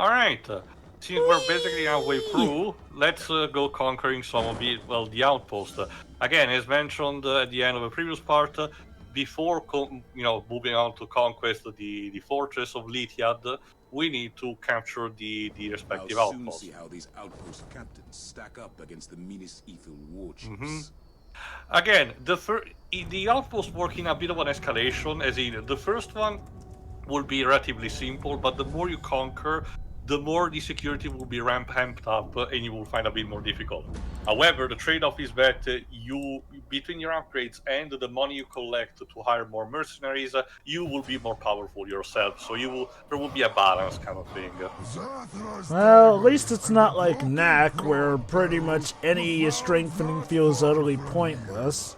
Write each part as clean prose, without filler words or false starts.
Alright, since we're basically halfway through, let's go conquering some of the outposts. Again, as mentioned at the end of the previous part, before moving on to conquest the fortress of Lythiad, we need to capture the respective I'll soon outposts. see how these outpost captains stack up against the meanest evil warships. Again, the outposts work in a bit of an escalation, as in the first one will be relatively simple, but the more you conquer, the more the security will be ramped up, and you will find a bit more difficult. However, the trade-off is that you, between your upgrades and the money you collect to hire more mercenaries, you will be more powerful yourself. So there will be a balance kind of thing. Well, at least it's not like Knack, where pretty much any strengthening feels utterly pointless.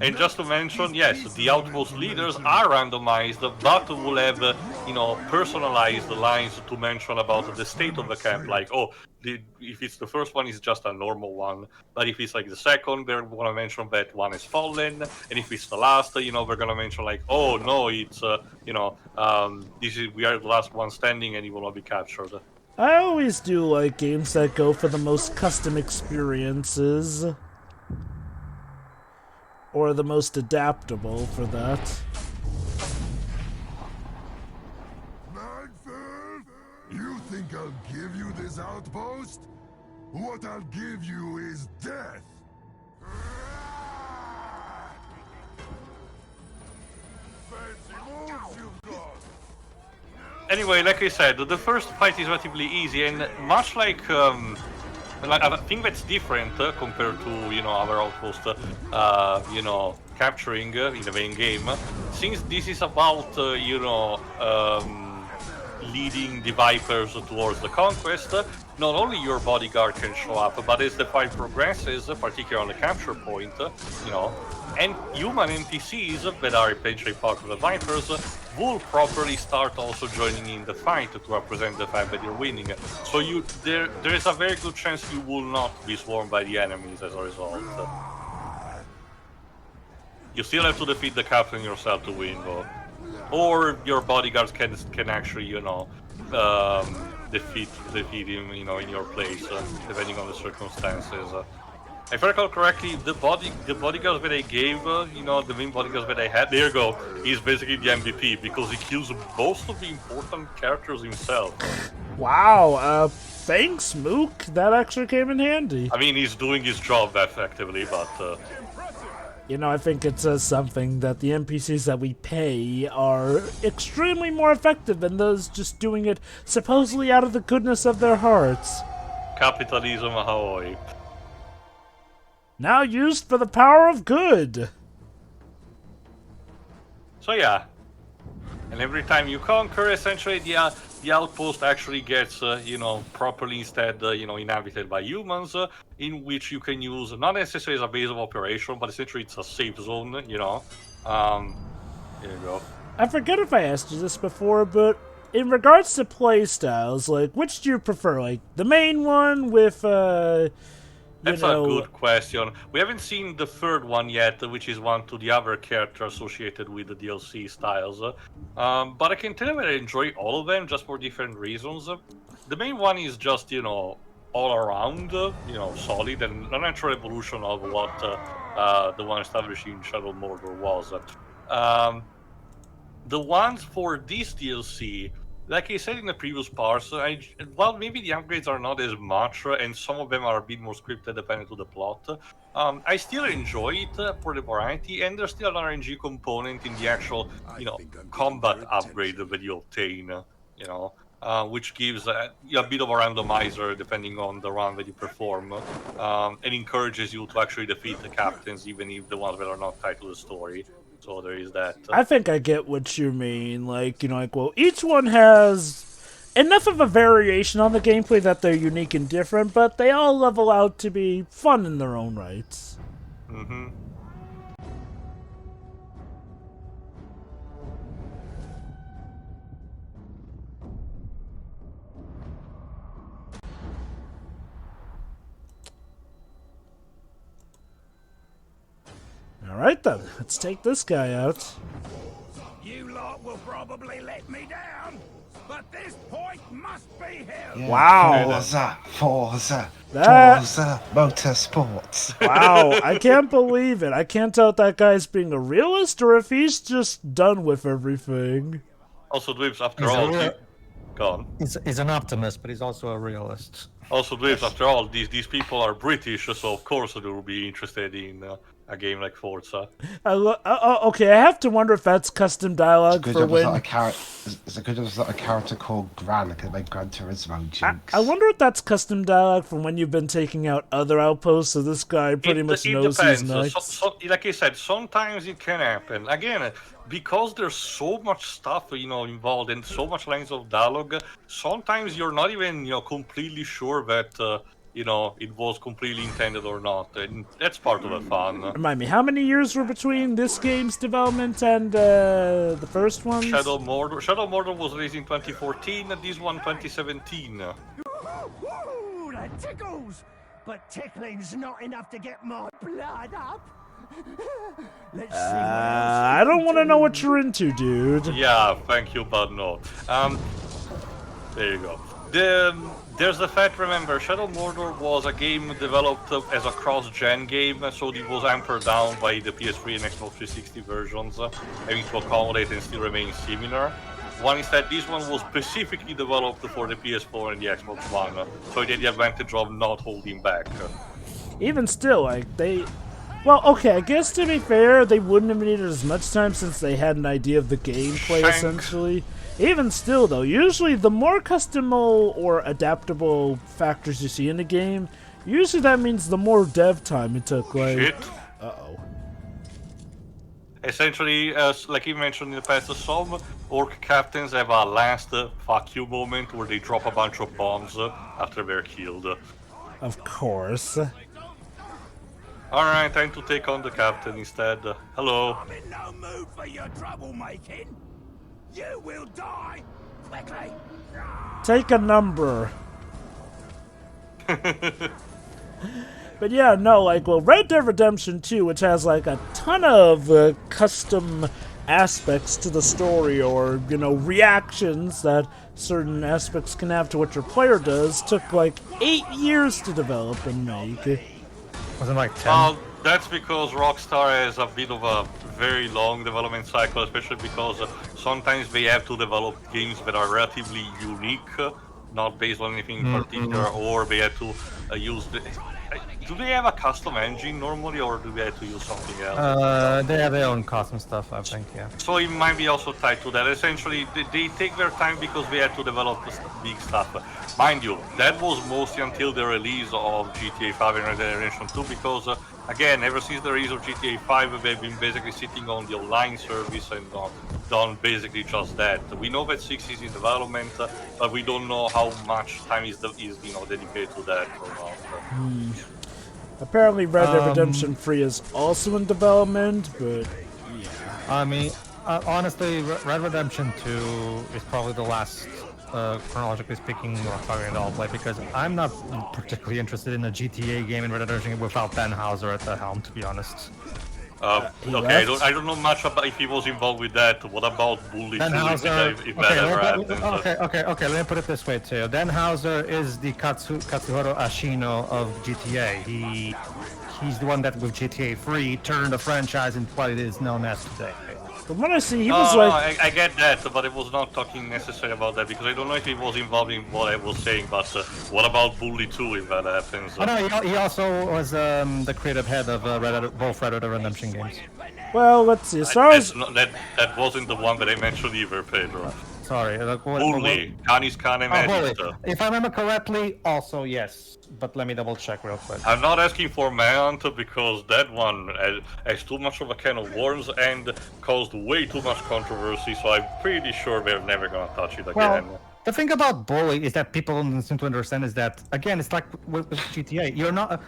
And just to mention, yes, the outpost leaders are randomized, but will have, personalized lines to mention about the state of the camp. Like, if it's the first one, it's just a normal one. But if it's like the second, they're going to mention that one is fallen. And if it's the last, they're going to mention like, oh no, it's, we are the last one standing and you will not be captured. I always do like games that go for the most custom experiences. Or the most adaptable for that. Magford, you think I'll give you this outpost? What I'll give you is death. Fancy moves you've got. Anyway, like I said, the first fight is relatively easy, and much like I think that's different compared to our outpost, capturing in the main game. Since this is about leading the Vipers towards the conquest, not only your bodyguard can show up, but as the fight progresses, particularly on the capture point, and human NPCs that are eventually part of the Vipers will properly start also joining in the fight to represent the fact that you're winning. So there is a very good chance you will not be swarmed by the enemies as a result. You still have to defeat the captain yourself to win, though. Or your bodyguards can actually, defeat him, in your place, depending on the circumstances. If I recall correctly, the bodyguards that I gave, the main bodyguards that I had, there you go, he's basically the MVP, because he kills most of the important characters himself. Wow, thanks, Mook. That actually came in handy. I mean, he's doing his job effectively, but... I think it says something that the NPCs that we pay are extremely more effective than those just doing it supposedly out of the goodness of their hearts. Capitalism ahoy. Now used for the power of good. So yeah, and every time you conquer, essentially the outpost actually gets, properly instead, inhabited by humans, in which you can use not necessarily as a base of operation, but essentially it's a safe zone, There you go. I forget if I asked you this before, but in regards to playstyles, like, which do you prefer? Like, the main one with, That's a good question. We haven't seen the third one yet, which is one to the other character associated with the DLC styles. But I can tell you that I enjoy all of them, just for different reasons. The main one is just, all around, solid and a natural evolution of what the one established in Shadow Mordor was. The ones for this DLC, like I said in the previous parts, while maybe the upgrades are not as much, and some of them are a bit more scripted depending on the plot, I still enjoy it for the variety, and there's still an RNG component in the actual, combat upgrade that you obtain, which gives a bit of a randomizer depending on the run that you perform, and encourages you to actually defeat the captains, even if the ones that are not tied to the story. So there is that. I think I get what you mean. Well, each one has enough of a variation on the gameplay that they're unique and different, but they all level out to be fun in their own rights. Mm-hmm. Alright then, let's take this guy out. You lot will probably let me down, but this point must be held. Yeah, Wow. Forza That- Motorsports. Wow, I can't believe it. I can't tell if that guy's being a realist or if he's just done with everything. Also, Dweebs, after He's a all, real- gone. He's an optimist, but he's also a realist. Also, Dweebs, after all, these people are British, so of course they will be interested in a game like Forza. Okay, I have to wonder if that's custom dialogue It's for a good when... it's a good a character called Gran, that can make Gran Turismo jokes. I wonder if that's custom dialogue from when you've been taking out other outposts, so this guy pretty much knows he's depends. next. Like I said, sometimes it can happen. Again, because there's so much stuff, involved and so much lines of dialogue, sometimes you're not even, completely sure that, it was completely intended or not. And that's part of the fun. Remind me, how many years were between this game's development and the first one? Shadow Mordor was released in 2014, and this one 2017. Ooh, that tickles! But tickling's not enough to get my blood up. Let's see what else I don't want to know what you're into, dude. Yeah, thank you, but no. There you go. There's the fact, remember, Shadow Mordor was a game developed as a cross-gen game, so it was hampered down by the PS3 and Xbox 360 versions, having to accommodate and still remain similar. One instead, this one was specifically developed for the PS4 and the Xbox One, so it had the advantage of not holding back. Even still, like, they... Well, okay, I guess to be fair, they wouldn't have needed as much time since they had an idea of the gameplay, Shank. essentially. Even still, though, usually the more customable or adaptable factors you see in a game, usually that means the more dev time it took, like... Shit. Uh-oh. Essentially, like you mentioned in the past, some orc captains have a last fuck you moment where they drop a bunch of bombs after they're killed. Of course. Alright, time to take on the captain instead. Hello. I'm in no mood for your troublemaking. You will die quickly. Take a number. But yeah, no, like, well, Red Dead Redemption 2, which has, like, a ton of custom aspects to the story, or, reactions that certain aspects can have to what your player does, took, like, 8 years to develop and make. Wasn't like 10. Well, that's because Rockstar has a bit of a very long development cycle, especially because sometimes they have to develop games that are relatively unique, not based on anything in particular, or they have to use the... Do they have a custom engine normally, or do they have to use something else? They have their own custom stuff, I think, yeah. So it might be also tied to that. Essentially, they take their time because they had to develop the big stuff. Mind you, that was mostly until the release of GTA 5 and Red Dead Redemption 2, because, again, ever since the release of GTA 5, they've been basically sitting on the online service and done basically just that. We know that 6 is in development, but we don't know how much time is dedicated to that or not. Apparently Red Dead Redemption 3 is also in development, but yeah. I mean, honestly, Red Redemption 2 is probably the last, chronologically speaking, Rockstar game that I'll play, because I'm not particularly interested in a GTA game in Red Dead Redemption without Ben Hauser at the helm, to be honest. Okay, I don't know much about if he was involved with that. What about Bully Dan 2, Hauser, if that ever happened? okay, let me put it this way too. Dan Hauser is the Katsuhiro Ashino of GTA. He's the one that with GTA 3 turned the franchise into what it is known as today. From what I see, he was like... I get that, but I was not talking necessarily about that, because I don't know if he was involved in what I was saying, but what about Bully 2 if that happens? Oh no, he also was the creative head of both Red Dead Redemption games. Well, let's see, as far as... That wasn't the one that I mentioned either, Pedro. Sorry. Bully. Canis Cane Magic. If I remember correctly, also yes. But let me double check real quick. I'm not asking for Manhunt because that one has too much of a can of worms and caused way too much controversy, so I'm pretty sure they're never gonna touch it again. Well, the thing about Bully is that people don't seem to understand is that, again, it's like with GTA. You're not,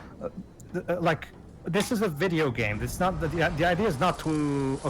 like, this is a video game. It's not, the idea is not to,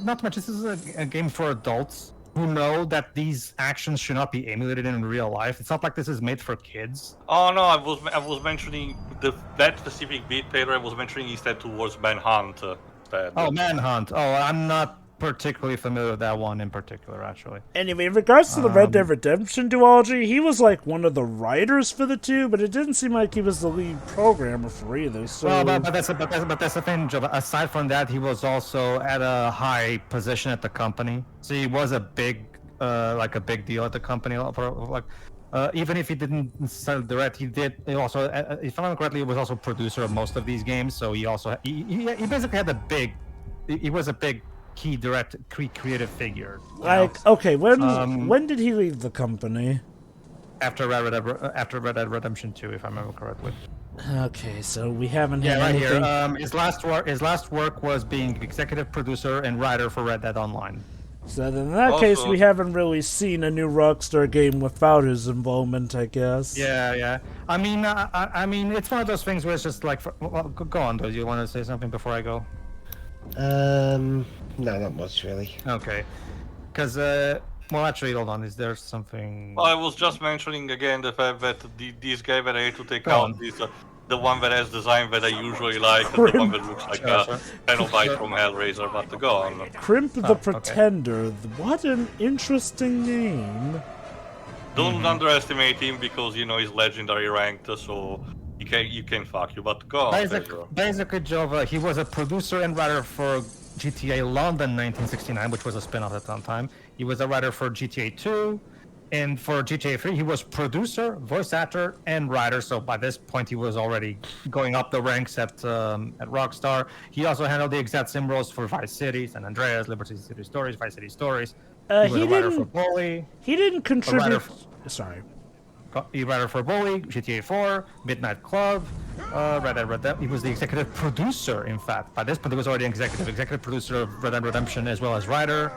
not much, this is a game for adults who know that these actions should not be emulated in real life. It's not like this is made for kids. Oh no, I was mentioning that specific bit, Pedro. I was mentioning instead towards Manhunt. Oh, Manhunt. Oh, I'm not particularly familiar with that one in particular, actually. Anyway, in regards to the Red Dead Redemption duology, he was like one of the writers for the two, but it didn't seem like he was the lead programmer for either. So, Well, but that's the thing, Joe. Aside from that, he was also at a high position at the company, so he was a big, like a big deal at the company. For like, even if he didn't sell direct, he did. He also, if I remember correctly, he was also producer of most of these games. So he also he basically had a big. He was a big key direct creative figure. like, okay, when did he leave the company? After Red Dead Redemption 2, if I remember correctly. Okay, so we haven't had Right anything. here. His last work was being executive producer and writer for Red Dead Online. So then in that case, we haven't really seen a new Rockstar game without his involvement, I guess. Yeah. I mean, it's one of those things where it's just like, well, go on. Do you want to say something before I go? No, not much really. Okay, because well, actually, hold on. Is there something? Well, I was just mentioning again the fact that this guy that I had to take Go out on. is the one that has design that I usually like, and the one that looks like a Cenobite from Hellraiser, but go on. Crimp the Pretender. What an interesting name. Don't underestimate him because, you know, he's legendary ranked, so you can fuck you, but go on. Basically, Jova, he was a producer and writer for GTA London 1969, which was a spin-off at that time. He was a writer for GTA 2, and for GTA 3, he was producer, voice actor, and writer. So by this point, he was already going up the ranks at Rockstar. He also handled the exact sim roles for Vice City, San Andreas, Liberty City Stories, Vice City Stories. He was a writer for Bully. He didn't contribute. Sorry. He writer for Bully, GTA 4, Midnight Club, Red Dead Redemption. He was the executive producer, in fact. By this point, he was already executive producer of Red Dead Redemption as well as writer.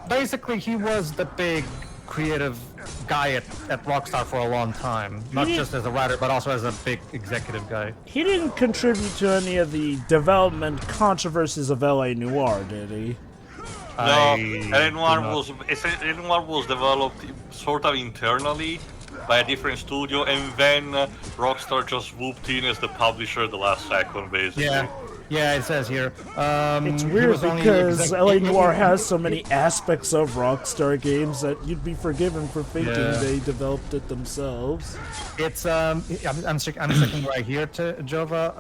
Basically, he was the big creative guy at Rockstar for a long time. Not just as a writer, but also as a big executive guy. He didn't contribute to any of the development controversies of LA Noire, did he? No, N1 was developed sort of internally by a different studio, and then Rockstar just swooped in as the publisher at the last second, basically. Yeah, it says here. It's weird because LA Noire has so many aspects of Rockstar games that you'd be forgiven for thinking they developed it themselves. It's I'm checking right here to Jova.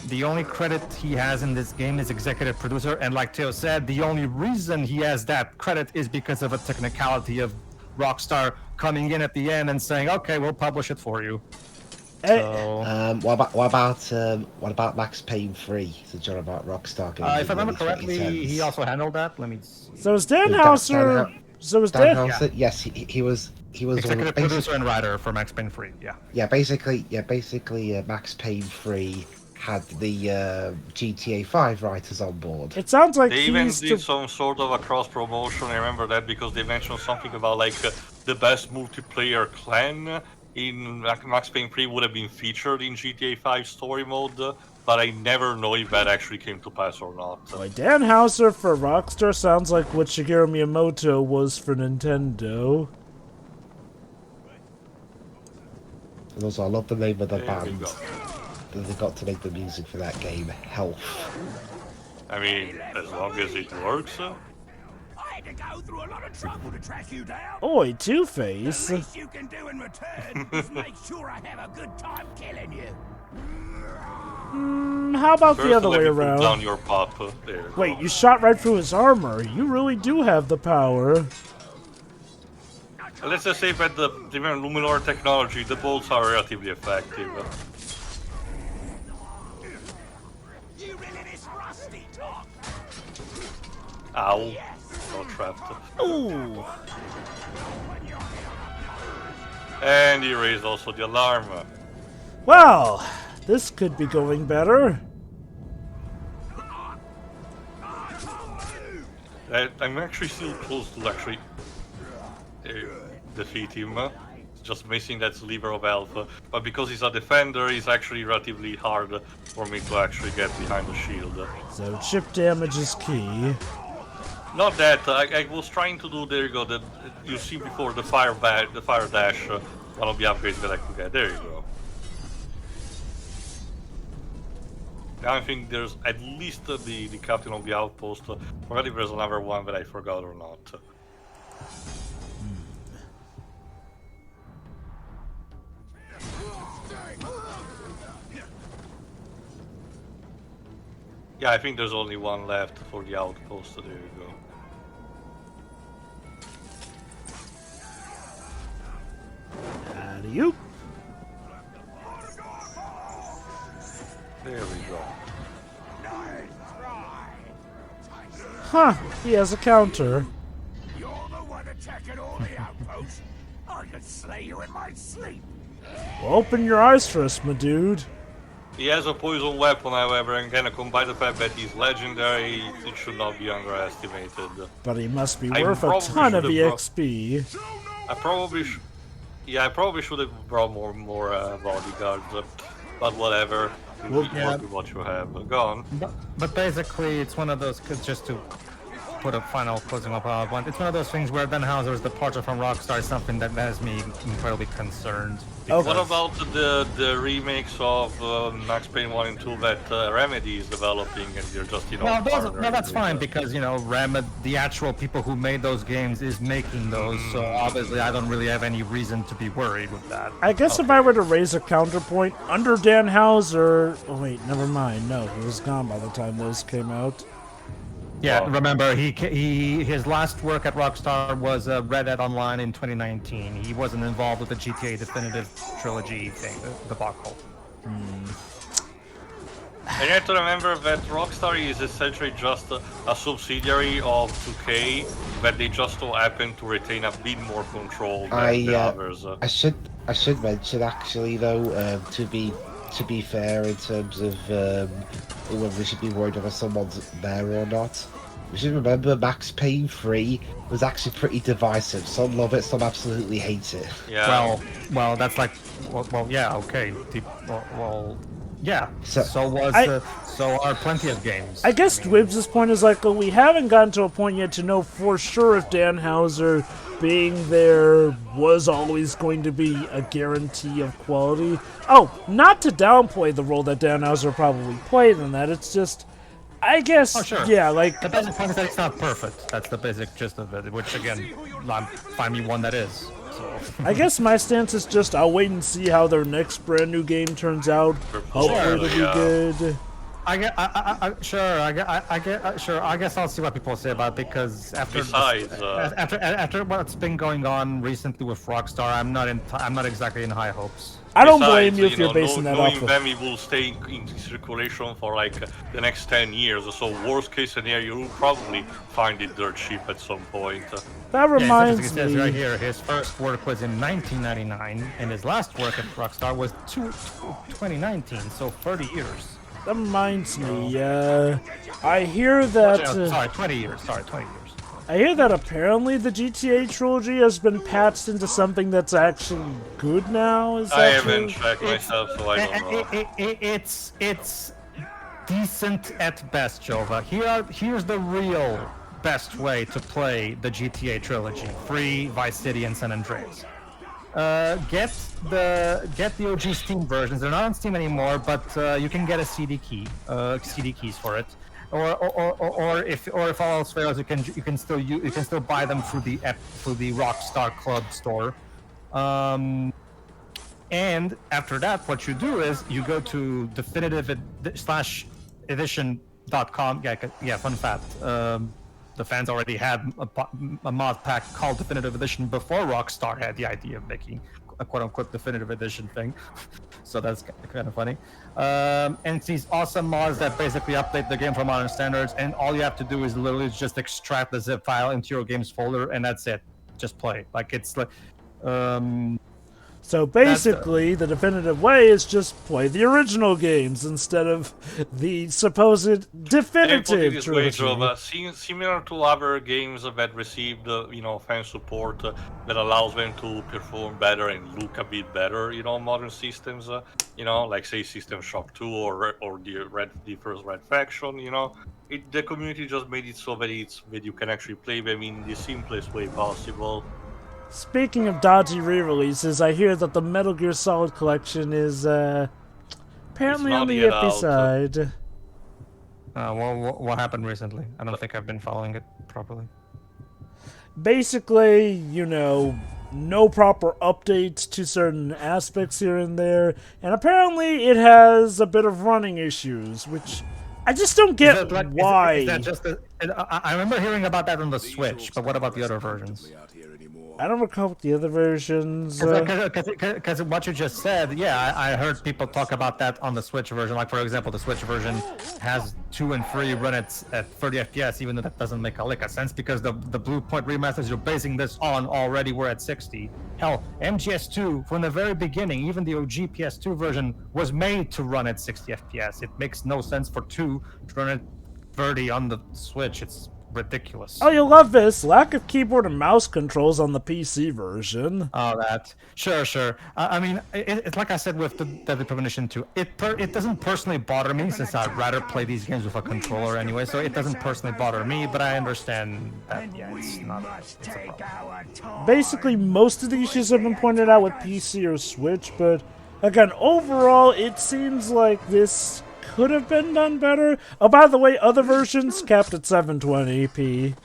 The only credit he has in this game is executive producer, and like Theo said, the only reason he has that credit is because of a technicality of Rockstar coming in at the end and saying, "Okay, we'll publish it for you." So, what about Max Payne 3? The John about Rockstar games. if I remember correctly, he also handled that. Let me see. So is Dan Houser? Yes, he was Executive producer and writer for Max Payne 3. Yeah. Basically, Max Payne 3 had the GTA 5 writers on board. It sounds like they even did some sort of a cross promotion. I remember that because they mentioned something about like the best multiplayer clan in Max Payne 3 would have been featured in GTA 5 story mode, but I never know if that actually came to pass or not. Boy, Dan Houser for Rockstar sounds like what Shigeru Miyamoto was for Nintendo. And also, I love the name of the band that they got to make the music for that game, Health. I mean, as long as it works. I had to go through a lot of trouble to track you down. Oi, Two-Face. The least you can do in return is make sure I have a good time killing you. How about the other way Down around? your pop. There you Wait, go. you shot right through his armor. You really do have the power. Let's just say that the Luminor technology, the bolts are relatively effective. You really this rusty talk. Ow. Got trapped. Ooh. And he raised also the alarm. Well, this could be going better. I'm actually still close to actually defeat him. Just missing that sliver of health. But because he's a defender, it's actually relatively hard for me to actually get behind the shield. So chip damage is key. Not that. I was trying to do. There you go. That you see before the fire dash. One of the upgrades that I could get. There you go. I think there's at least the captain of the outpost. Forgot if there's another one that I forgot or not. Yeah, I think there's only one left for the outpost. There you go. Adieu. There we go. Huh, he has a counter. You're the one attacking all the outposts. I could slay you in my sleep. Well, open your eyes for us, my dude. He has a poison weapon, however, and kind of combine the fact that he's legendary, it should not be underestimated. But he must be I worth a probably ton of should have EXP. I probably I probably should have brought more bodyguards, but whatever. You yeah. work with what you have. Go on. But basically, it's one of those, just to put a final closing up on one, it's one of those things where Denhauser's departure from Rockstar is something that has me incredibly concerned. Okay. What about the remakes of Max Payne 1 and 2 that Remedy is developing, and you're just, Well, partnering that's with, fine because, Remedy, the actual people who made those games, is making those, so obviously I don't really have any reason to be worried with that. I guess if I were to raise a counterpoint, under Dan Houser... Oh wait, never mind. No, he was gone by the time those came out. Yeah, remember, his last work at Rockstar was Red Dead Online in 2019. He wasn't involved with the GTA Definitive Trilogy thing, the debacle. And you have to remember that Rockstar is essentially just a subsidiary of 2K, that they just so happen to retain a bit more control than the others. I should mention actually though, to be fair in terms of whether we should be worried whether someone's there or not. We should remember Max Payne 3 was actually pretty divisive. Some love it, some absolutely hate it. Yeah. Well, that's like, yeah, okay. Yeah. So are plenty of games. I guess Dwibs' point is like, well, we haven't gotten to a point yet to know for sure if Dan Houser being there was always going to be a guarantee of quality. Oh, not to downplay the role that Dan Houser probably played in that, it's just, I guess, yeah, like... The basic point is that it's not perfect. That's the basic gist of it, which, again, find me one that is. So. I guess my stance is just, I'll wait and see how their next brand new game turns out. Hopefully it'll be good. I guess I'll see what people say about it, because after what's been going on recently with Rockstar, I'm not exactly in high hopes. I don't blame you if you're basing that off of... them, it will stay in circulation for like the next 10 years, so worst case scenario, you'll probably find it dirt cheap at some point. That reminds me... It says right here, his first work was in 1999, and his last work at Rockstar was 2019, so 30 years. That reminds me, I hear that... sorry, 20 years. I hear that apparently the GTA trilogy has been patched into something that's actually good now. Is that I haven't checked myself, so I don't know. It's decent at best, Jova. Here's the real best way to play the GTA trilogy: free, Vice City, and San Andreas. Get the OG Steam versions. They're not on Steam anymore, but you can get a CD keys for it. Or if all else fails, you can still buy them through the Rockstar Club store. And after that, what you do is you go to definitive/edition.com. Yeah, fun fact. The fans already had a mod pack called Definitive Edition before Rockstar had the idea of making a quote-unquote Definitive Edition thing. So that's kind of funny. And it's these awesome mods that basically update the game for modern standards, and all you have to do is literally just extract the zip file into your game's folder, and that's it. Just play. Like, it's like... So basically, the definitive way is just play the original games instead of the supposed definitive trilogy. Similar to other games that received, fan support that allows them to perform better and look a bit better, modern systems, like say System Shock 2 or the first Red Faction, the community just made it so that you can actually play them in the simplest way possible. Speaking of dodgy re-releases, I hear that the Metal Gear Solid collection is apparently on the iffy side. What happened recently? I don't think I've been following it properly. Basically, you know, no proper updates to certain aspects here and there, and apparently it has a bit of running issues, which I just don't get why. Is that just I remember hearing about that on the Switch, but what about the other versions? Out here anymore. I don't recall what the other versions. Because what you just said, yeah, I heard people talk about that on the Switch version. Like, for example, the Switch version has 2 and 3 run at 30 FPS, even though that doesn't make a lick of sense because the Blue Point remasters you're basing this on already were at 60. Hell, MGS2 from the very beginning, even the OG PS2 version was made to run at 60 FPS. It makes no sense for 2 to run at 30 on the Switch. It's ridiculous. Oh, you'll love this. Lack of keyboard and mouse controls on the PC version. Oh, that. Sure. I mean, it's like I said with the Deadly Premonition 2. It doesn't personally bother me since I'd rather play these games with a controller anyway, so it doesn't personally bother me, but I understand that, yeah, it's not it's a problem. Basically, most of the issues have been pointed out with PC or Switch, but again, overall, it seems like this could have been done better. Oh, by the way, other versions capped at 720p.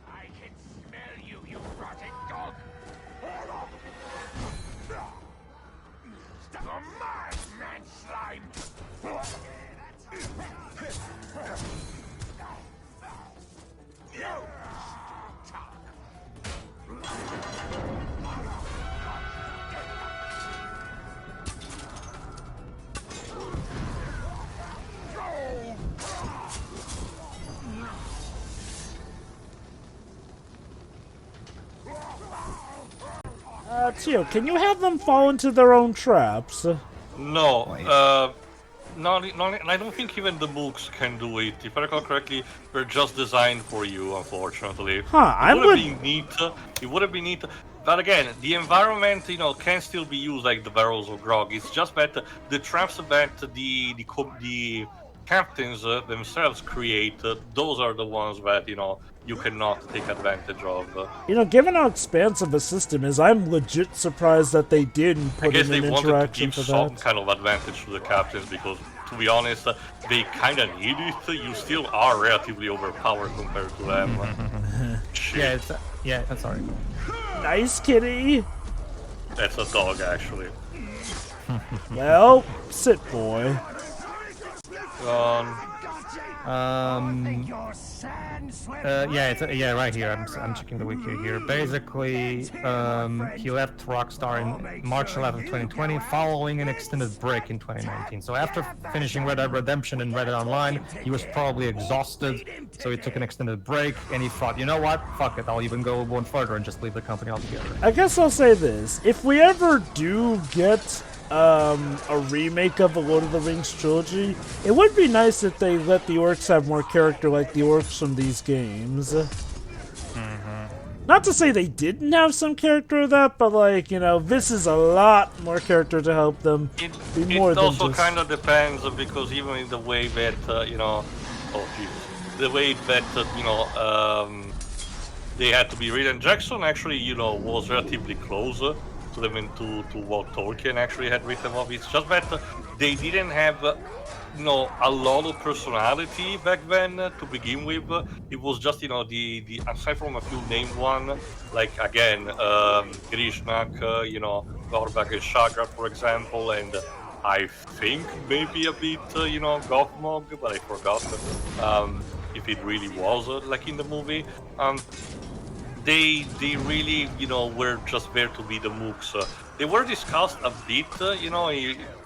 I can smell you, you rotten dog! Stuck on my man slime! Tio, can you have them fall into their own traps? No, I don't think even the MOOCs can do it. If I recall correctly, they're just designed for you, unfortunately. Huh, It would have been neat. It would have been neat. But again, the environment, can still be used like the barrels of grog. It's just that the traps that the captains themselves create, those are the ones that, you cannot take advantage of. Given how expansive the system is, I'm legit surprised that they didn't I put guess in they an wanted to interaction give for some that. kind of advantage to the captains because, to be honest, they kind of need it. You still are relatively overpowered compared to them. Shit. I'm sorry. Nice, kitty. That's a dog, actually. Well, sit, boy. Your sand Right here. I'm checking the wiki here. Basically, he left Rockstar in March 11th, 2020, following an extended break in 2019. So after finishing Red Dead Redemption and Red Dead Online, he was probably exhausted, so he took an extended break, and he thought, you know what? Fuck it, I'll even go one further and just leave the company altogether. I guess I'll say this. If we ever do get a remake of the Lord of the Rings trilogy, it would be nice if they let the orcs have more character like the orcs from these games. Not to say they didn't have some character of that, but this is a lot more character to help them be more It than also just... kind of depends because even in the way that, oh Jesus, the way that, they had to be written, Jackson actually, was relatively close to them into to what Tolkien actually had written of. It's just that they didn't have, a lot of personality back then to begin with. It was just, the aside from a few named one, like again, Grishnak, Gorbak and Shagrat, for example, and I think maybe a bit, Gothmog, but I forgot if it really was like in the movie. They really, were just there to be the mooks. They were discussed a bit,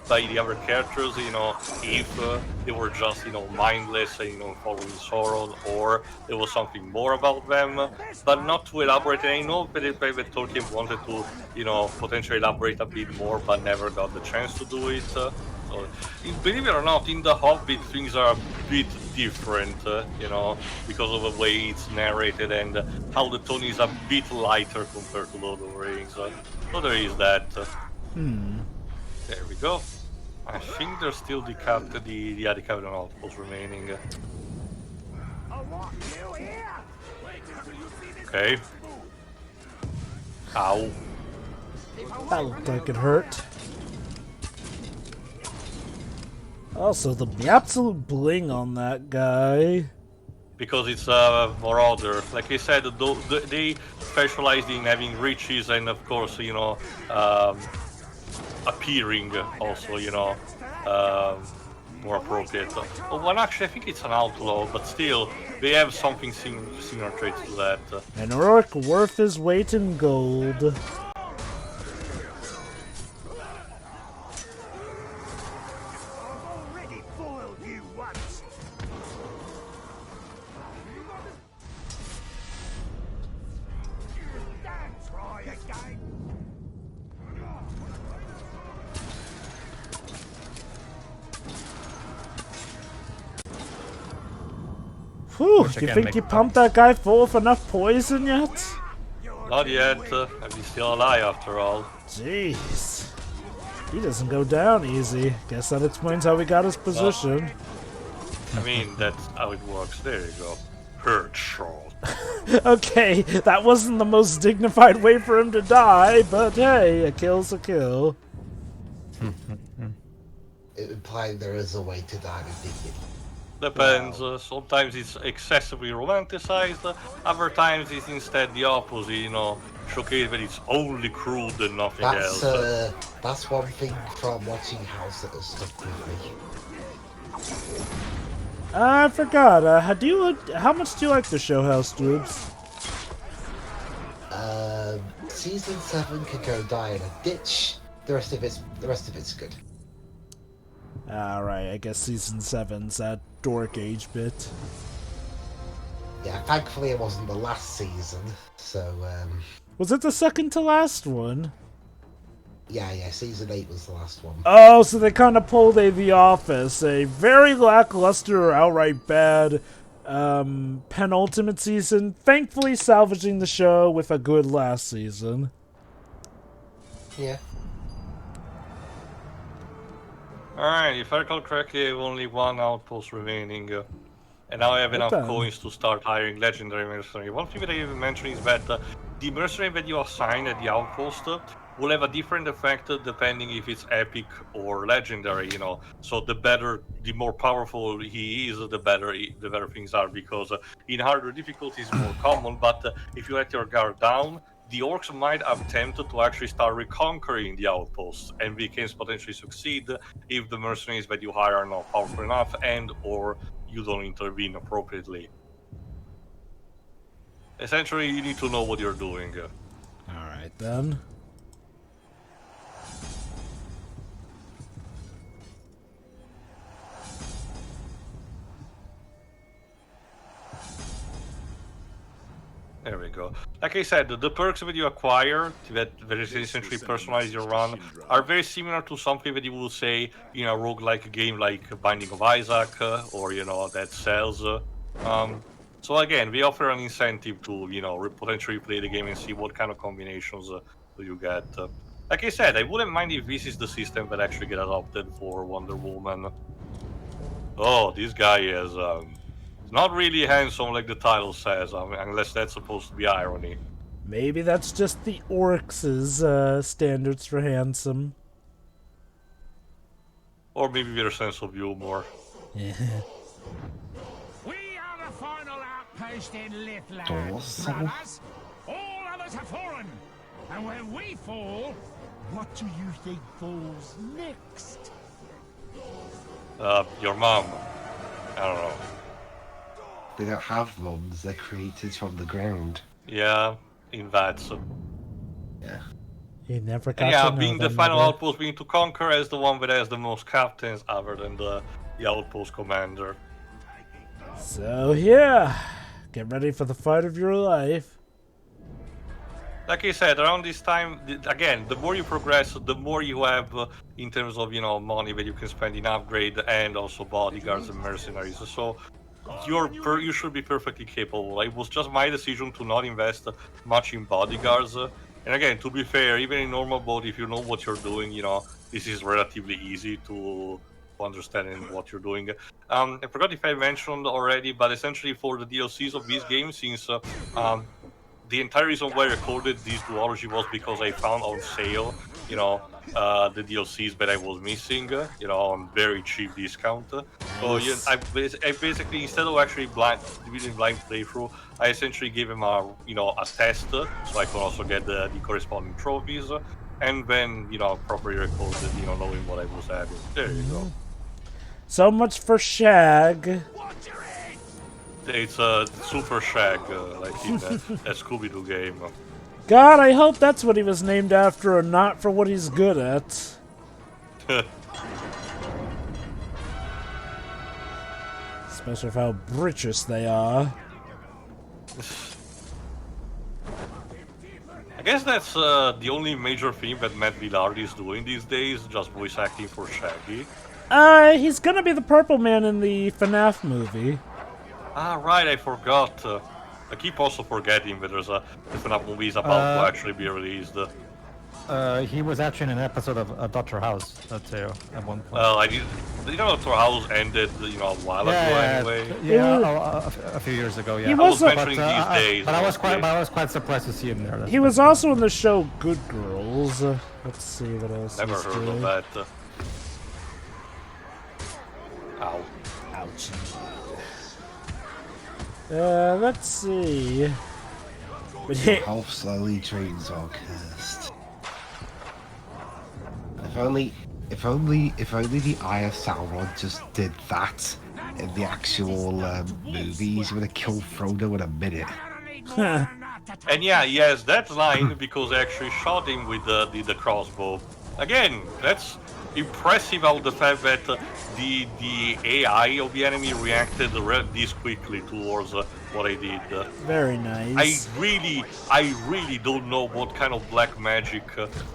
by the other characters, if they were just, mindless and, following Sauron, or there was something more about them, but not to elaborate. And I know that Tolkien wanted to, potentially elaborate a bit more, but never got the chance to do it. So, believe it or not, in the Hobbit things are a bit different, you know, because of the way it's narrated and how the tone is a bit lighter compared to Lord of the Rings. So there is that. There we go. I think there's still the Cabinet Outpost remaining. I want you here. Okay. Ow. That looked like it hurt. Also, the absolute bling on that guy. Because it's Marauder. Like I said, they specialized in having riches and, of course, you know, appearing also, you know, more appropriate. Well, actually, I think it's an outlaw, but still, they have something similar traits to that. An orc worth his weight in gold. Already foiled you once. Don't try again. Whew, Which you again think makes you pumped that guy full of enough poison yet? Not yet. And he's still alive after all. Jeez. He doesn't go down easy. Guess that explains how he got his position. I mean, that's how it works. There you go. Headshot. Okay, that wasn't the most dignified way for him to die, but hey, a kill's a kill. Implying there is a way to die with dignity. Depends. Sometimes it's excessively romanticized. Other times it's instead the opposite. You know, showcase that it's only crude and nothing else. That's one thing from watching House that has stuck with me. I forgot. How much do you like the show, House Dubes? Season 7 can go die in a ditch. The rest of it's good. Alright, I guess Season 7's that dork age bit. Yeah, thankfully it wasn't the last season, so Was it the second to last one? yeah, Season 8 was the last one. Oh, so they kind of pulled a The Office, a very lackluster or outright bad penultimate season, thankfully salvaging the show with a good last season. Yeah. Alright, if I recall correctly, I have only one outpost remaining. And now I have enough Okay. coins to start hiring legendary mercenary. One thing that I even mentioned is that the mercenary that you assign at the outpost will have a different effect depending if it's epic or legendary, you know. So the more powerful he is, the better things are, because in harder difficulties it's more common, but if you let your guard down, the orcs might attempt to actually start reconquering the outposts, and we can potentially succeed if the mercenaries that you hire are not powerful enough and or you don't intervene appropriately. Essentially, you need to know what you're doing. Alright then. There we go. Like I said, the perks that you acquire that essentially personalize your run are very similar to something that you will say in a roguelike game like Binding of Isaac or, you know, Dead Cells. So again, we offer an incentive to, you know, potentially play the game and see what kind of combinations do you get. Like I said, I wouldn't mind if this is the system that actually get adopted for Wonder Woman. Oh, this guy is not really handsome like the title says, unless that's supposed to be irony. Maybe that's just the orcs' standards for handsome. Or maybe their sense of humor. Yeah. We are the final outpost in Lithland, Awesome. brothers. All others have fallen. And when we fall, what do you think falls next? Your mom. I don't know. They don't have mums, they're created from the ground. Yeah, in that. So. Yeah. He never got And yeah, to know being the them, final never. outpost, being to conquer as the one that has the most captains other than the outpost commander. So yeah, get ready for the fight of your life. like I said, around this time, again, the more you progress, the more you have in terms of money that you can spend in upgrade and also bodyguards and mercenaries. So you should be perfectly capable. It was just my decision to not invest much in bodyguards. And again, to be fair, even in normal mode, if you know what you're doing, this is relatively easy to understand in what you're doing. I forgot if I mentioned already, but essentially for the DLCs of this game, since the entire reason why I recorded this duology was because I found on sale, the DLCs that I was missing, on very cheap discount. So yeah, I basically, instead of actually doing blind playthrough, I essentially gave him a test, so I could also get the corresponding trophies, and then properly recorded, knowing what I was having. There you go. So much for Shag. It's a super shag, like in a Scooby-Doo game. God, I hope that's what he was named after and not for what he's good at. Especially for how British they are. I guess that's the only major thing that Matt Villard is doing these days, just voice acting for Shaggy. He's gonna be the Purple Man in the FNAF movie. Ah, right, I forgot. I keep also forgetting that there's a FNAF movie is about to actually be released. He was actually in an episode of Dr. House, too, at one point. Well, Dr. House ended, a while ago anyway. Yeah, a few years ago, yeah. He I was was mentioning these days. But I was quite surprised to see him there. He was also in the show Good Girls. Let's see what else. Never he's heard doing. of that. Ow. Ouch. Let's see. But How slowly trains are cursed. If only the Eye of Sauron just did that in the actual movies, he would have killed Frodo in a minute. And yeah, yes, that line because I actually shot him with the crossbow. Again, that's impressive how the fact that the AI of the enemy reacted this quickly towards what I did. Very nice. I really don't know what kind of black magic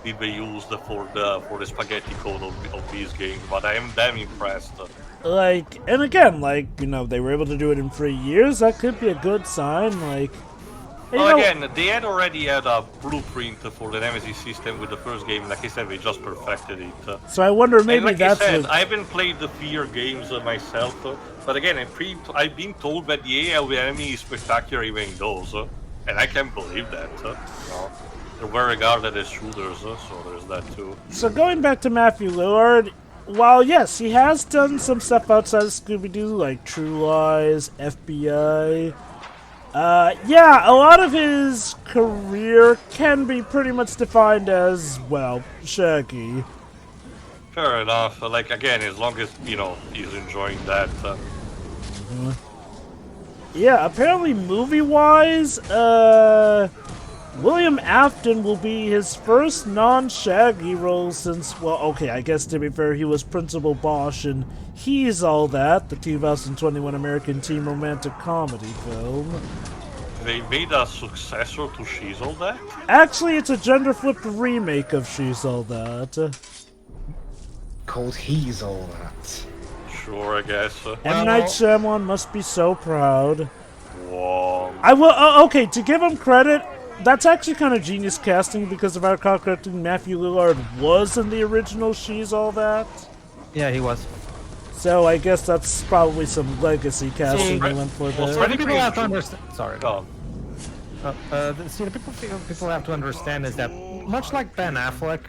did they use for the spaghetti code of these games, but I am damn impressed. And again, they were able to do it in 3 years. That could be a good sign. Well, again, they had already had a blueprint for the Nemesis system with the first game. Like I said, they just perfected it. So I wonder maybe like that's I said, what... I haven't played the Fear games myself, but again, I've been told that the AI of the enemy is spectacular even in those, and I can't believe that. They're well regarded as shooters, so there's that too. So going back to Matthew Lillard, while yes, he has done some stuff outside of Scooby-Doo, like True Lies, FBI... yeah, a lot of his career can be pretty much defined as, well, Shaggy. Fair enough. Again, as long as, he's enjoying that. Yeah, apparently movie-wise, William Afton will be his first non-Shaggy role since, well, okay, I guess to be fair, he was Principal Bosch in He's All That, the 2021 American teen romantic comedy film. They made a successor to She's All That? Actually, it's a gender-flipped remake of She's All That. Called He's All That. Sure, I guess. M. Night Shyamalan must be so proud. Whoa. I will, okay, to give him credit, that's actually kind of genius casting because if I recall correctly, Matthew Lillard was in the original She's All That. Yeah, he was. So I guess that's probably some legacy casting they went for there. What people have to understand. Sorry. Go on. The people have to understand is that much like Ben Affleck,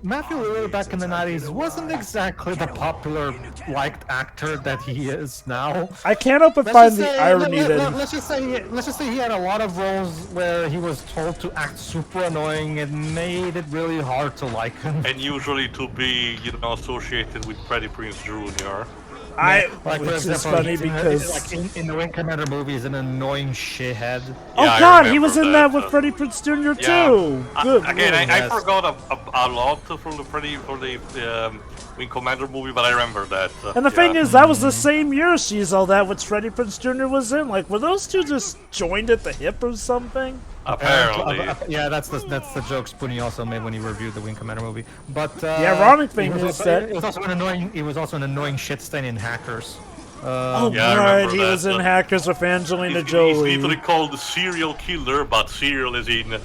Matthew Lillard back in the 90s wasn't exactly the popular liked actor that he is now. I can't help but find the irony that let's just say he had a lot of roles where he was told to act super annoying and made it really hard to like him. And usually to be, associated with Freddie Prinze Jr. Which is funny because in the Wing Commander movie, he's an annoying shithead. Oh Yeah, God, he was in that with uh, Freddie Prinze Jr. Yeah. too. Good. Again, Lord. I forgot a lot from the Wing Commander movie, but I remember that. And the thing is, that was the same year She's All That, which Freddie Prinze Jr. was in. Were those two just joined at the hip or something? Apparently. Yeah, that's the joke Spoonie also made when he reviewed the Wing Commander movie. But The ironic thing it was is also, that- it was also an annoying. It was also an annoying shit stain in Hackers. Oh, Yeah, I right, remember he that. was in Hackers with Angelina He's Jolie. literally called the serial killer, but serial is in,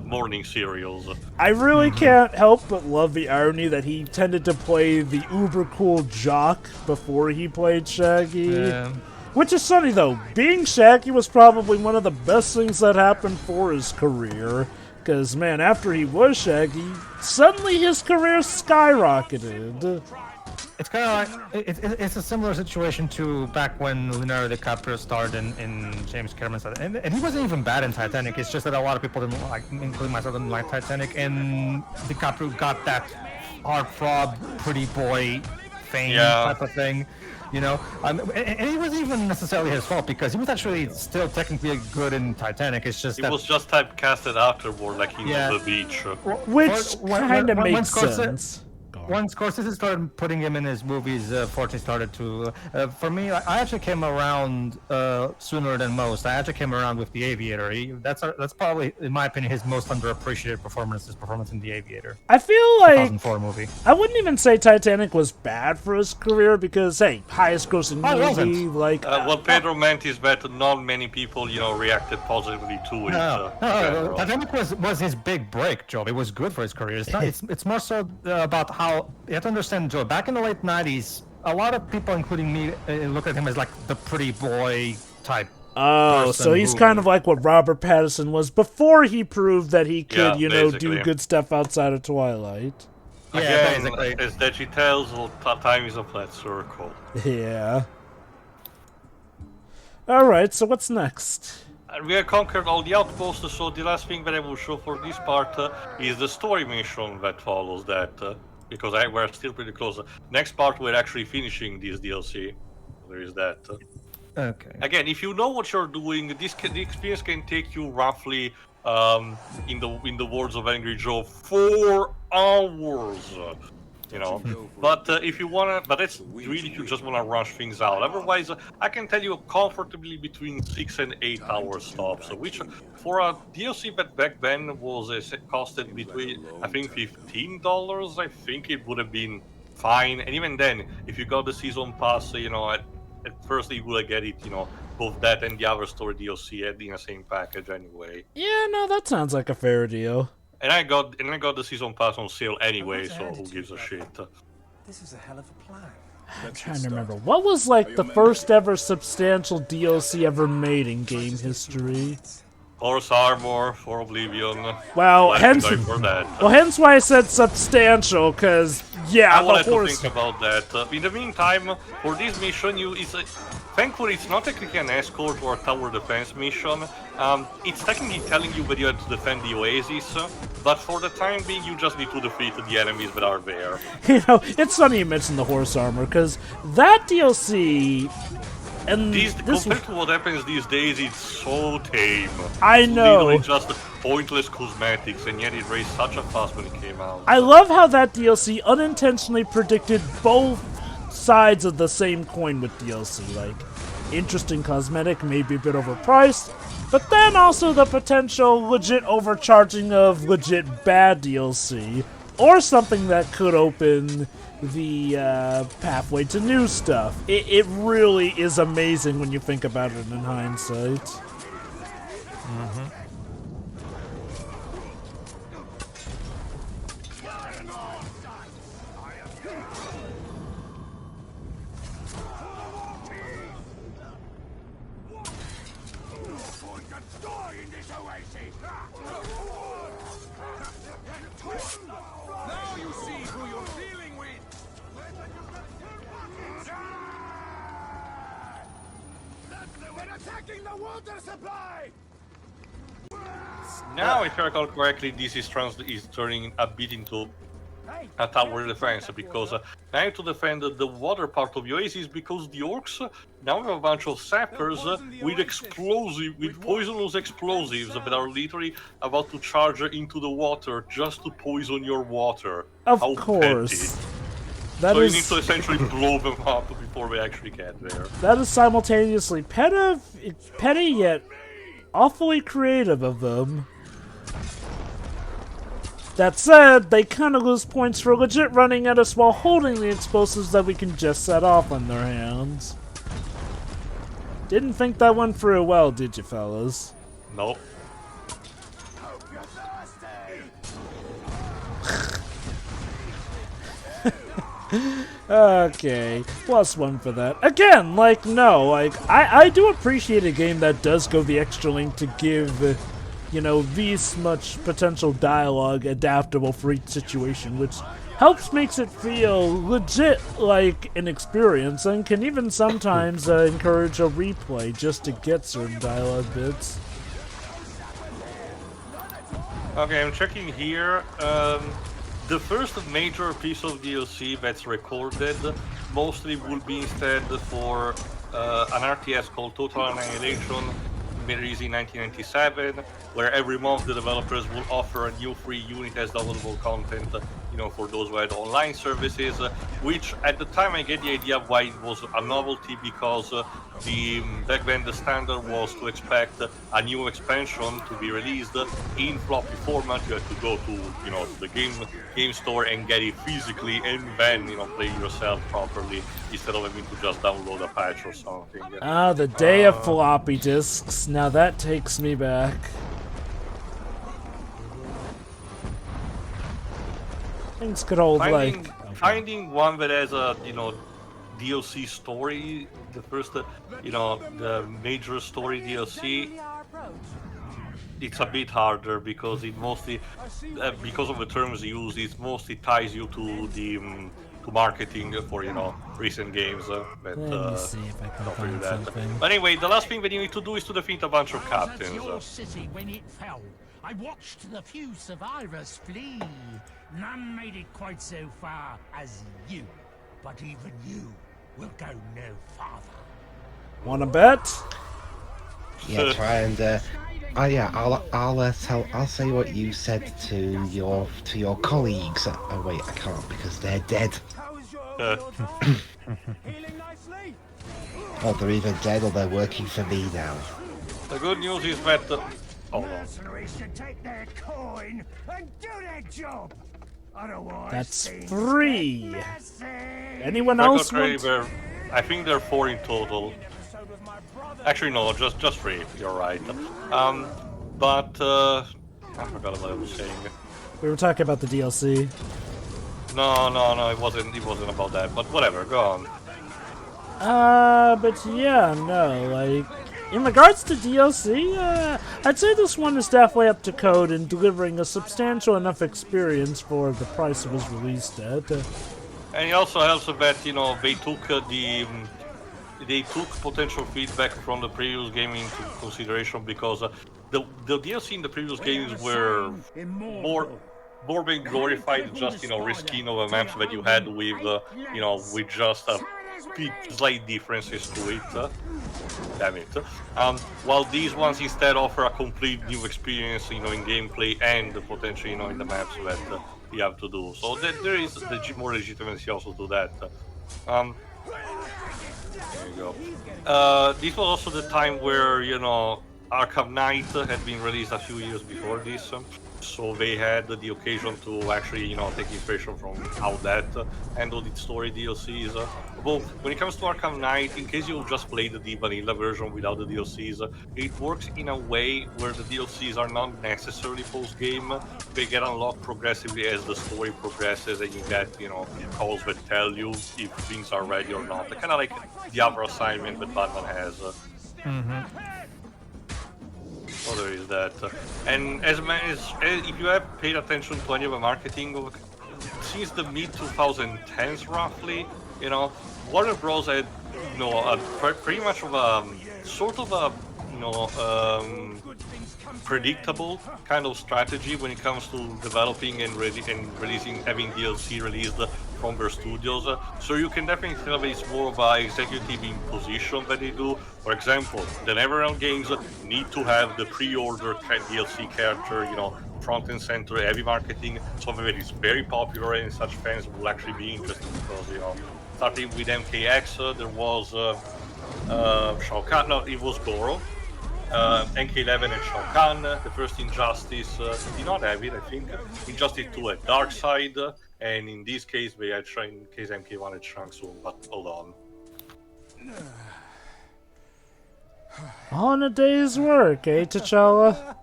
morning cereals. I really can't help but love the irony that he tended to play the uber cool jock before he played Shaggy. Yeah. Which is funny though, being Shaggy was probably one of the best things that happened for his career. Because, man, after he was Shaggy, suddenly his career skyrocketed. It's kind of like it's a similar situation to back when Leonardo DiCaprio starred in James Cameron's, and he wasn't even bad in Titanic. It's just that a lot of people didn't like, including myself, didn't like Titanic, and DiCaprio got that heartthrob, pretty boy fame type of thing, you know. And it wasn't even necessarily his fault because he was actually still technically good in Titanic. It's just He that was just typecasted afterward, like he was on the beach. Which kind of makes sense. Once Scorsese started putting him in his movies, fortune started to. For me, I actually came around sooner than most. I actually came around with The Aviator. That's probably, in my opinion, his most underappreciated performance. His performance in The Aviator. I feel like 2004 movie. I wouldn't even say Titanic was bad for his career because, hey, highest grossing movie. Like, well, Pedro Mantis, but not many people, reacted positively to it. No, Titanic was his big break, Joe. It was good for his career. It's not. It's more so about how you have to understand, Joe. Back in the late '90s, a lot of people, including me, look at him as like the pretty boy type. Oh, so he's kind of like what Robert Pattinson was before he proved that he could, do good stuff outside of Twilight. Yeah, Again, basically. as that she tells, time is a flat circle. Yeah. Alright, so what's next? We have conquered all the outposts, so the last thing that I will show for this part is the story mission that follows that, because we're still pretty close. Next part, we're actually finishing this DLC. There is that. Okay. Again, if you know what you're doing, the experience can take you roughly, in the words of Angry Joe, 4 hours. But if you wanna, but that's really if you just wanna rush things out. Otherwise, I can tell you comfortably between 6 and 8 hour stops, which for a DLC that back then was costed between, I think, $15. I think it would have been fine. And even then, if you got the season pass, at first you would get it, both that and the other story DLC in the same package anyway. Yeah, no, that sounds like a fair deal. And I got the season pass on sale anyway, so who gives a shit? This is a hell of a plan. I'm trying to remember. What was, like, the first ever substantial DLC ever made in game history? Horse Armor for Oblivion. Well, hence For that. hence why I said substantial, because, yeah, I the wanted to horse... think about that. In the meantime, for this mission, thankfully it's not technically an escort or a tower defense mission. It's technically telling you that you have to defend the oasis, but for the time being, you just need to defeat the enemies that are there. It's funny you mentioned the horse armor, because that DLC... And compared to what happens these days, it's so tame. I know. Literally just pointless cosmetics, and yet it raised such a fuss when it came out. I love how that DLC unintentionally predicted both sides of the same coin with DLC. Like, interesting cosmetic, maybe a bit overpriced, but then also the potential legit overcharging of legit bad DLC, or something that could open the pathway to new stuff. It really is amazing when you think about it in hindsight. Now you see who you're dealing with! We're attacking the water supply! Now, if I recall correctly, this is turning a bit into a tower defense, because now you have to defend the water part of the oasis, because the orcs now have a bunch of sappers with poisonous explosives that are literally about to charge into the water just to poison your water. Of How course. petty. That So you is need to essentially blow them up before they actually get there. that is simultaneously petty yet awfully creative of them. That said, they kind of lose points for legit running at us while holding the explosives that we can just set off on their hands. Didn't think that went through well, did you, fellas? Nope. Okay, +1 for that. Again, like, no, like, I do appreciate a game that does go the extra length to give, you know, this much potential dialogue adaptable for each situation, which helps makes it feel legit like an experience and can even sometimes encourage a replay just to get certain dialogue bits. Okay, I'm checking here. The first major piece of DLC that's recorded mostly will be instead for an RTS called Total Annihilation, released in 1997, where every month the developers will offer a new free unit as downloadable content, you know, for those who had online services, which at the time I get the idea why it was a novelty, because back then the standard was to expect a new expansion to be released in floppy format. You had to go to, you know, the game store and get it physically, and then, you know, play yourself properly instead of having to just download a patch or something. Ah, the day of floppy disks. Now that takes me back. Things could hold finding one that has a, you know, DLC story, the first, you know, the major story DLC, it's a bit harder because it mostly, because of the terms used, it mostly ties you to the to marketing for, you know, recent games. Let me see if I can find something. But anyway, the last thing that you need to do is to defeat a bunch of captains. Your city when it fell. I watched the few survivors flee. None made it quite so far as you, but even you will go no farther. Wanna bet? Yeah, try and oh yeah, I'll say what you said to your colleagues. Oh wait, I can't because they're dead. Oh, they're either dead or they're working for me now. The good news is that Mercenaries should take their coin and do their job. Otherwise, That's things 3. get messy. Anyone else Secretary, want? I think there are 4 in total. Actually, no, just 3. You're right. But I forgot what I was saying. We were talking about the DLC. No, it wasn't about that. But whatever, go on. But yeah, no, like, in regards to DLC, I'd say this one is definitely up to code in delivering a substantial enough experience for the price it was released at. And it also helps that, you know, they took they took potential feedback from the previous game into consideration, because the DLC in the previous games were more being glorified, just, you know, reskin of a maps that you had with, you know, with just slight differences to it. Damn it. While these ones instead offer a complete new experience, you know, in gameplay and potentially, you know, in the maps that you have to do. So there is more legitimacy also to that. There you go. This was also the time where, you know, Arkham Knight had been released a few years before this, so they had the occasion to actually, you know, take inspiration from how that handled its story DLCs. Well, when it comes to Arkham Knight, in case you just played the vanilla version without the DLCs, it works in a way where the DLCs are not necessarily post-game. They get unlocked progressively as the story progresses, and you get, you know, calls that tell you if things are ready or not. Kind of like the other assignment that Batman has. So there is that. And as if you have paid attention to any of the marketing since the mid-2010s roughly, you know, Warner Bros. Had, you know, pretty much of a sort of a, you know, predictable kind of strategy when it comes to developing and releasing, having DLC released from their studios. So you can definitely tell that it's more of an executive imposition that they do. For example, the NetherRealm games need to have the pre-order DLC character, you know, front and center, heavy marketing, something that is very popular and such fans will actually be interested, because, you know, starting with MKX, there was Shao Kahn, no, it was Goro. NK11 and Shao Kahn, the first Injustice did not have it, I think. Injustice 2 had Dark Side, and in this case, we had in case MK1 had Shang Tsung, but hold on. On a day's work, eh, T'Challa?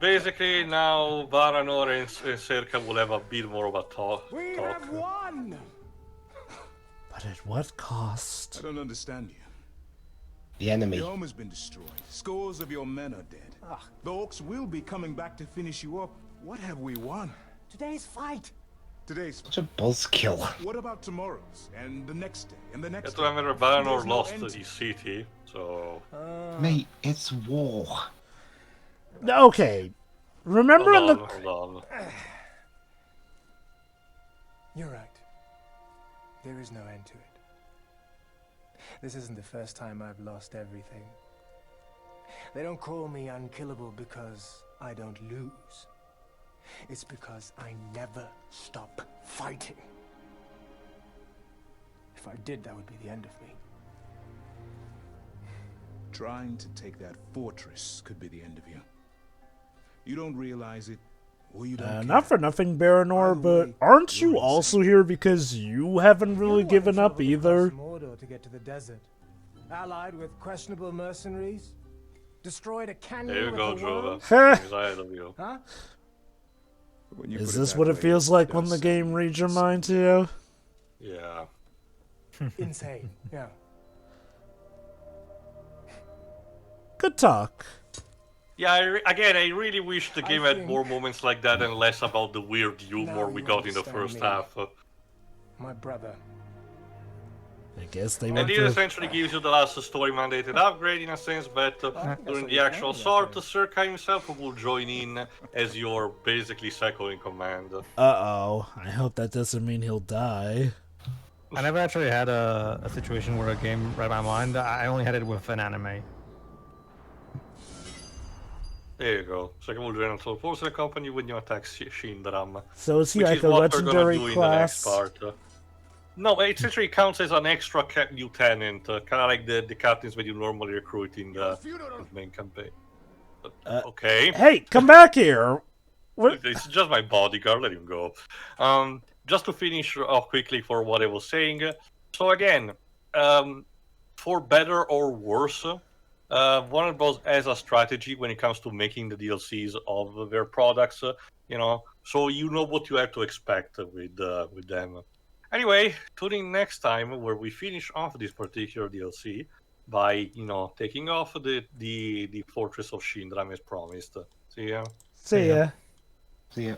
Basically, now Baranor and Serka will have a bit more of a talk. have won! But at what cost? I don't understand you. The enemy. Your home has been destroyed. Scores of your men are dead. The Orcs will be coming back to finish you up. What have we won? Today's fight. Today's. Such a buzzkill. What about tomorrow's? And the next day? And the next Have to remember Baranor There's no lost end to his city, so... Mate, it's war. Okay. Remember in the... Hold on. You're right. There is no end to it. This isn't the first time I've lost everything. They don't call me unkillable because I don't lose. It's because I never stop fighting. If I did, that would be the end of me. Trying to take that fortress could be the end of you. You don't realize it, or you don't care. Not for nothing, Baranor, but aren't you also here because you haven't really given up either? To get to the desert, allied with questionable mercenaries, destroyed a canyon. There you with go, the world. Jova. He's ahead of you. Huh? When you Is put this that what it way, feels like when does the game sound reads your mind to you? Yeah. Insane. Yeah. Good talk. Yeah, I really wish the game had think- more moments like that and less about the weird humor Now we you got in the understand first me. half. My brother. I guess they And went this for... essentially gives you the last story-mandated upgrade in a sense, but during the actual assault, Serka himself will join in as your basically second in command. Uh-oh. I hope that doesn't mean he'll die. I never actually had a situation where a game read my mind. I only had it with an anime. There you go. Second will join until force the company when you attack Shindram. So is he Which like is a what they're gonna legendary do in the next class? part. No, it essentially counts as an extra lieutenant, kind of like the captains that you normally recruit in the main campaign. Okay. Hey, come back here! What? It's just my bodyguard, let him go. Just to finish off quickly for what I was saying. So again, for better or worse, Warner Bros. Has a strategy when it comes to making the DLCs of their products, you know, so you know what you have to expect with them. Anyway, tune in next time where we finish off this particular DLC by, you know, taking off the Fortress of Shindram as promised. See ya. See ya. See ya.